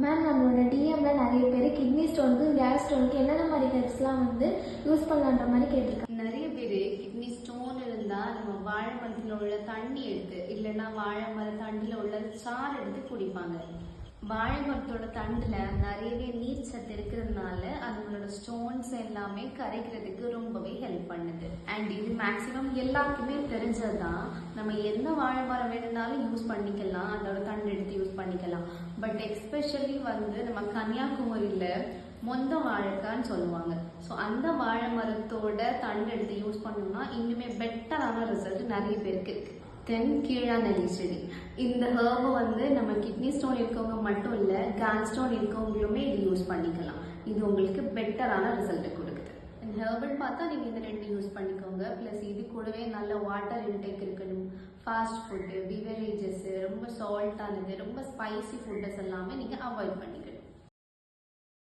Ma'am நம்மளோட டிஎம்ல நிறைய பேர் கிட்னி ஸ்டோனுக்கு கேஸ் ஸ்டோனுக்கு என்னென்ன மாதிரி ஹெர்ப்ஸ்லாம் யூஸ் பண்ணலான்ற மாதிரி கேட்டிருக்காங்க. நிறைய பேர் கிட்னி ஸ்டோன் இருந்தால் நம்ம வாழை மரத்தில் உள்ள தண்ணி எடுத்து இல்லைன்னா வாழை மர தண்டில் உள்ள சாறு எடுத்து குடிப்பாங்க. வாழை மரத்தோட தண்டில் நிறையவே நீர் சத்து இருக்கிறதுனால அதனோட ஸ்டோன்ஸ் எல்லாமே கரைக்கிறதுக்கு ரொம்பவே ஹெல்ப் பண்ணுது. அண்ட் இது மேக்ஸிமம் எல்லாருக்குமே தெரிஞ்சதுதான். நம்ம எந்த வாழை மரம் வேணும்னாலும் யூஸ் பண்ணிக்கலாம், அதோட தண்டு எடுத்து யூஸ் பண்ணிக்கலாம். பட் எஸ்பெஷலி நம்ம கன்னியாகுமரியில் மொந்த வாழைக்கான்னு சொல்லுவாங்க. ஸோ அந்த வாழை மரத்தோட தண்டு எடுத்து யூஸ் பண்ணோம்னா இன்னுமே பெட்டரான ரிசல்ட் நிறைய பேருக்கு இருக்கு. தென் கீழாநெல்லி செடி. இந்த ஹெர்பை நம்ம கிட்னி ஸ்டோன் இருக்கவங்க மட்டும் இல்லை, கேஸ் ஸ்டோன் இருக்கவங்களுமே இது யூஸ் பண்ணிக்கலாம். இது உங்களுக்கு பெட்டரான ரிசல்ட்டை கொடுக்குது. ஹெர்பல் பார்த்தா நீங்கள் இந்த 2 யூஸ் பண்ணிக்கோங்க. ப்ளஸ் இது கூடவே நல்ல வாட்டர் இன்டேக் இருக்கணும். ஃபாஸ்ட் ஃபுட்டு, பிவரேஜஸ், ரொம்ப சால்ட்டானது, ரொம்ப ஸ்பைசி ஃபுட்டஸ் எல்லாமே நீங்கள்